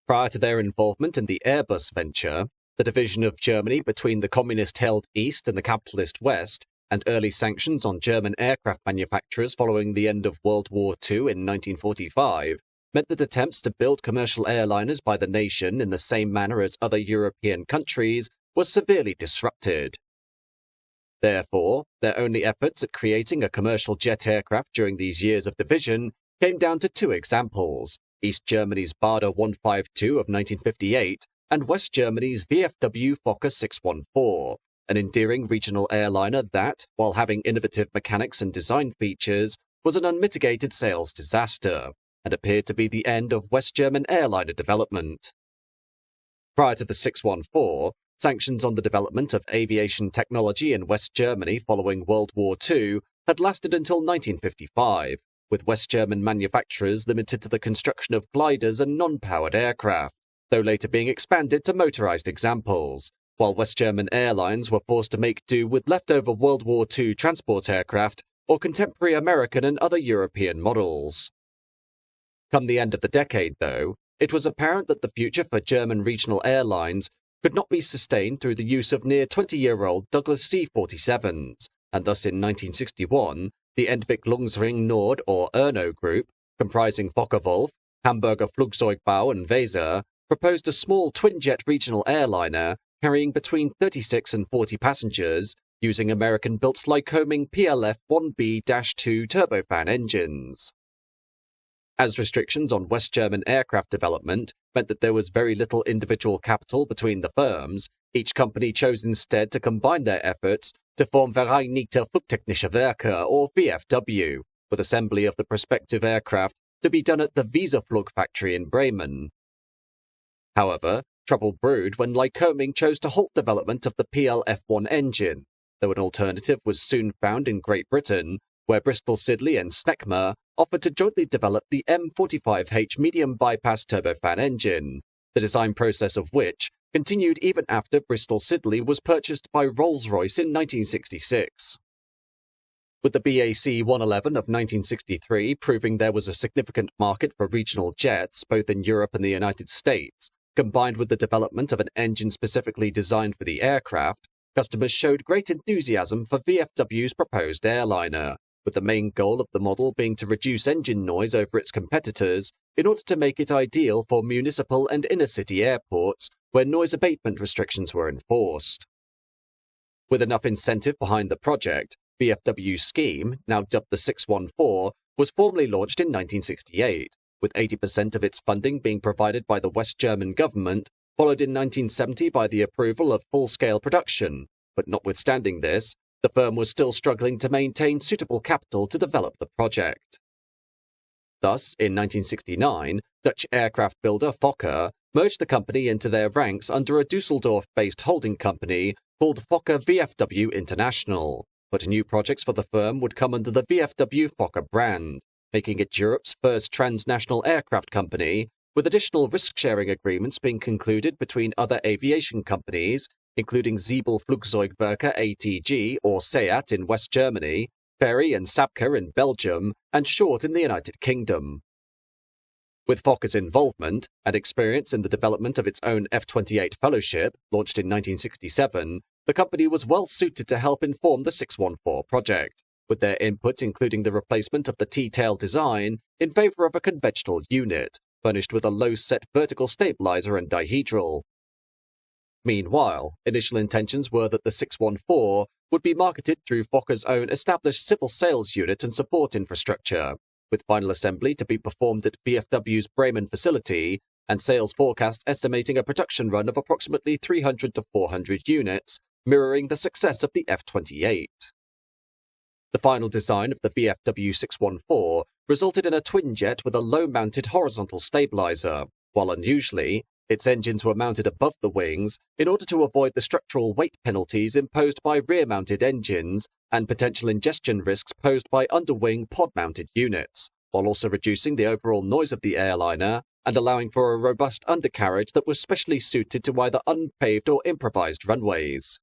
Prior to their involvement in the Airbus venture, the division of Germany between the communist-held East and the capitalist West, and early sanctions on German aircraft manufacturers following the end of World War II in 1945, meant that attempts to build commercial airliners by the nation in the same manner as other European countries was severely disrupted. Therefore, their only efforts at creating a commercial jet aircraft during these years of division came down to two examples: East Germany's Baader 152 of 1958 and West Germany's VFW-Fokker 614, an endearing regional airliner that, while having innovative mechanics and design features, was an unmitigated sales disaster, and appeared to be the end of West German airliner development. Prior to the 614, sanctions on the development of aviation technology in West Germany following World War II had lasted until 1955, with West German manufacturers limited to the construction of gliders and non-powered aircraft, though later being expanded to motorized examples, while West German airlines were forced to make do with leftover World War II transport aircraft or contemporary American and other European models. Come the end of the decade, though, it was apparent that the future for German regional airlines could not be sustained through the use of near 20-year-old Douglas C-47s, and thus in 1961, the Entwicklungsring Nord or ERNO group, comprising Fokke-Wulf, Hamburger Flugzeugbau and Weser, proposed a small twin-jet regional airliner carrying between 36 and 40 passengers, using American-built Lycoming PLF-1B-2 turbofan engines. As restrictions on West German aircraft development meant that there was very little individual capital between the firms, each company chose instead to combine their efforts to form Vereinigte Flugtechnische Werke, or VFW, with assembly of the prospective aircraft to be done at the Weserflug factory in Bremen. However, trouble brewed when Lycoming chose to halt development of the PLF-1 engine, though an alternative was soon found in Great Britain, where Bristol Siddeley and Snecma offered to jointly develop the M45H medium bypass turbofan engine, the design process of which continued even after Bristol Siddeley was purchased by Rolls-Royce in 1966. With the BAC 111 of 1963 proving there was a significant market for regional jets both in Europe and the United States, combined with the development of an engine specifically designed for the aircraft, customers showed great enthusiasm for VFW's proposed airliner, with the main goal of the model being to reduce engine noise over its competitors in order to make it ideal for municipal and inner-city airports where noise abatement restrictions were enforced. With enough incentive behind the project, VFW's scheme, now dubbed the 614, was formally launched in 1968, with 80% of its funding being provided by the West German government, followed in 1970 by the approval of full-scale production, but notwithstanding this, the firm was still struggling to maintain suitable capital to develop the project. Thus, in 1969, Dutch aircraft builder Fokker merged the company into their ranks under a Dusseldorf-based holding company called Fokker VFW International, but new projects for the firm would come under the VFW-Fokker brand, making it Europe's first transnational aircraft company, with additional risk-sharing agreements being concluded between other aviation companies, including Siebel Flugzeugwerke ATG or SEAT in West Germany, Berry and Sapker in Belgium, and Short in the United Kingdom. With Fokker's involvement and experience in the development of its own F-28 fellowship, launched in 1967, the company was well suited to help inform the 614 project, with their input including the replacement of the T-tail design in favor of a conventional unit, furnished with a low-set vertical stabilizer and dihedral. Meanwhile, initial intentions were that the 614 would be marketed through Fokker's own established civil sales unit and support infrastructure, with final assembly to be performed at VFW's Bremen facility, and sales forecasts estimating a production run of approximately 300 to 400 units, mirroring the success of the F-28. The final design of the VFW-614 resulted in a twin-jet with a low-mounted horizontal stabilizer, while unusually, its engines were mounted above the wings in order to avoid the structural weight penalties imposed by rear-mounted engines and potential ingestion risks posed by underwing pod-mounted units, while also reducing the overall noise of the airliner and allowing for a robust undercarriage that was specially suited to either unpaved or improvised runways.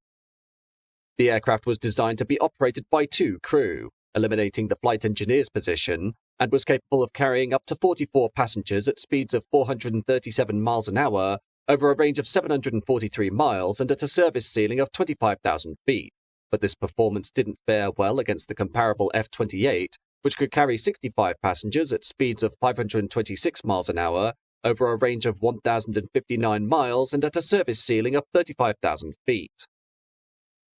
The aircraft was designed to be operated by two crew, eliminating the flight engineer's position, and was capable of carrying up to 44 passengers at speeds of 437 miles an hour over a range of 743 miles and at a service ceiling of 25,000 feet. But this performance didn't fare well against the comparable F-28, which could carry 65 passengers at speeds of 526 miles an hour over a range of 1,059 miles and at a service ceiling of 35,000 feet.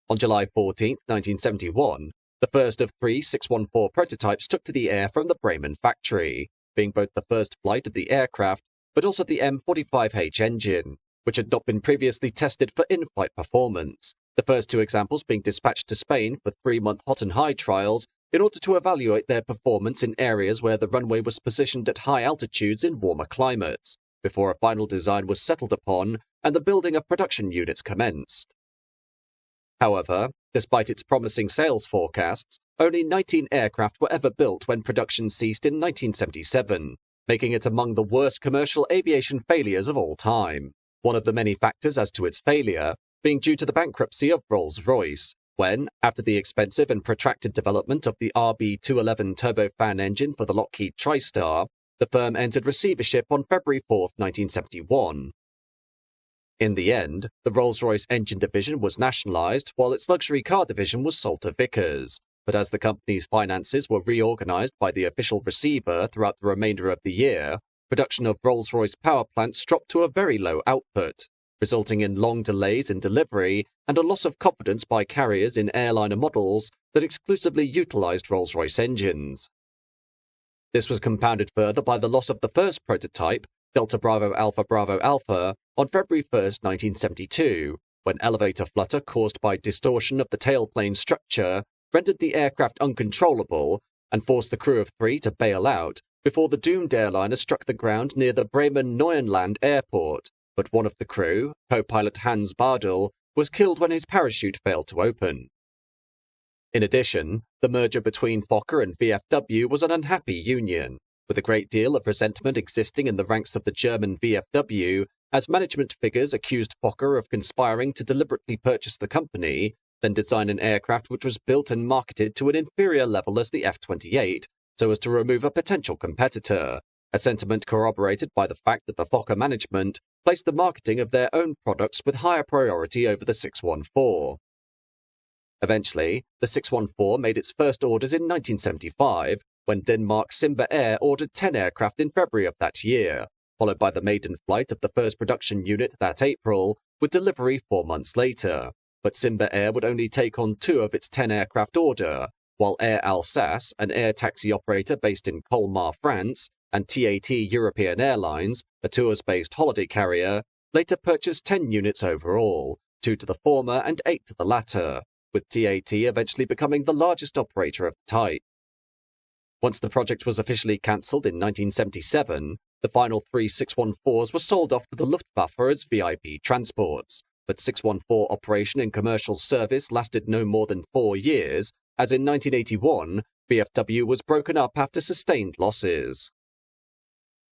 On July 14, 1971, the first of 3 614 prototypes took to the air from the Bremen factory, being both the first flight of the aircraft but also the M45H engine, which had not been previously tested for in-flight performance, the first 2 examples being dispatched to Spain for 3-month hot and high trials in order to evaluate their performance in areas where the runway was positioned at high altitudes in warmer climates, before a final design was settled upon and the building of production units commenced. However, despite its promising sales forecasts, only 19 aircraft were ever built when production ceased in 1977, making it among the worst commercial aviation failures of all time. One of the many factors as to its failure being due to the bankruptcy of Rolls-Royce, when, after the expensive and protracted development of the RB211 turbofan engine for the Lockheed TriStar, the firm entered receivership on February 4, 1971. In the end, the Rolls-Royce engine division was nationalised, while its luxury car division was sold to Vickers. But as the company's finances were reorganised by the official receiver throughout the remainder of the year, production of Rolls-Royce power plants dropped to a very low output, resulting in long delays in delivery and a loss of confidence by carriers in airliner models that exclusively utilised Rolls-Royce engines. This was compounded further by the loss of the first prototype, Delta Bravo Alpha, on February 1, 1972, when elevator flutter caused by distortion of the tailplane structure rendered the aircraft uncontrollable and forced the crew of 3 to bail out before the doomed airliner struck the ground near the Bremen-Neuenland airport, but one of the crew, co-pilot Hans Bardel, was killed when his parachute failed to open. In addition, the merger between Fokker and VFW was an unhappy union, with a great deal of resentment existing in the ranks of the German VFW as management figures accused Fokker of conspiring to deliberately purchase the company, then design an aircraft which was built and marketed to an inferior level as the F-28, so as to remove a potential competitor, a sentiment corroborated by the fact that the Fokker management placed the marketing of their own products with higher priority over the 614. Eventually, the 614 made its first orders in 1975, when Denmark's Simba Air ordered 10 aircraft in February of that year, followed by the maiden flight of the first production unit that April, with delivery 4 months later. But Simba Air would only take on 2 of its 10 aircraft order, while Air Alsace, an air taxi operator based in Colmar, France, and TAT European Airlines, a tours-based holiday carrier, later purchased 10 units overall, 2 to the former and 8 to the latter, with TAT eventually becoming the largest operator of the type. Once the project was officially cancelled in 1977, the final 3 614s were sold off to the Luftwaffe as VIP transports, but 614 operation in commercial service lasted no more than 4 years, as in 1981, VFW was broken up after sustained losses.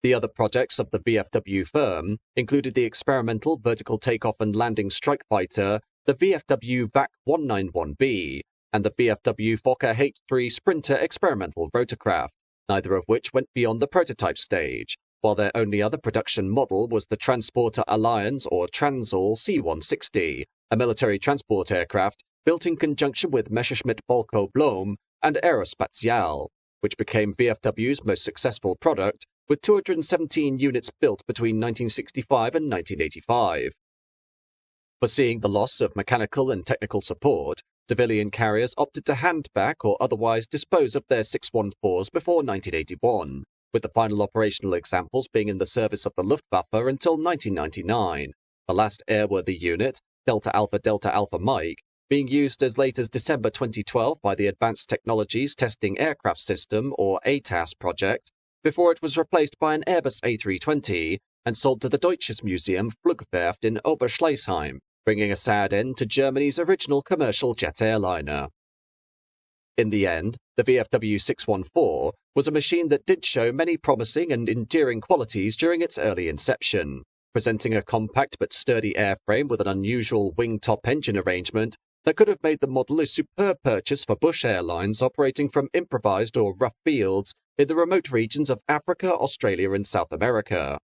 The other projects of the VFW firm included the experimental vertical takeoff and landing strike fighter, the VFW-191B, and the VFW-Fokker H3 Sprinter experimental rotorcraft, neither of which went beyond the prototype stage, while their only other production model was the Transporter Alliance or Transall C-160, a military transport aircraft built in conjunction with Messerschmitt Bölkow Blohm and Aerospatiale, which became VFW's most successful product, with 217 units built between 1965 and 1985. Foreseeing the loss of mechanical and technical support, civilian carriers opted to hand back or otherwise dispose of their 614s before 1981, with the final operational examples being in the service of the Luftwaffe until 1999, the last airworthy unit, Delta Alpha Mike, being used as late as December 2012 by the Advanced Technologies Testing Aircraft System, or ATAS project, before it was replaced by an Airbus A320 and sold to the Deutsches Museum Flugwerft in Oberschleißheim, bringing a sad end to Germany's original commercial jet airliner. In the end, the VFW-614 was a machine that did show many promising and endearing qualities during its early inception, presenting a compact but sturdy airframe with an unusual wing-top engine arrangement that could have made the model a superb purchase for bush airlines operating from improvised or rough fields in the remote regions of Africa, Australia, and South America.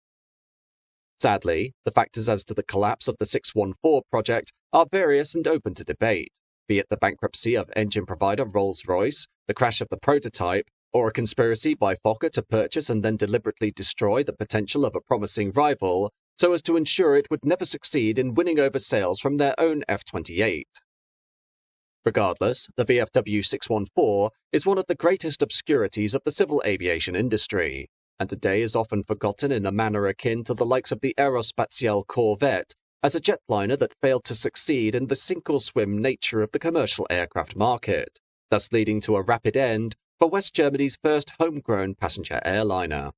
Sadly, the factors as to the collapse of the 614 project are various and open to debate, be it the bankruptcy of engine provider Rolls-Royce, the crash of the prototype, or a conspiracy by Fokker to purchase and then deliberately destroy the potential of a promising rival so as to ensure it would never succeed in winning over sales from their own F-28. Regardless, the VFW-614 is one of the greatest obscurities of the civil aviation industry, and today is often forgotten in a manner akin to the likes of the Aerospatiale Corvette as a jetliner that failed to succeed in the sink-or-swim nature of the commercial aircraft market, thus leading to a rapid end for West Germany's first homegrown passenger airliner.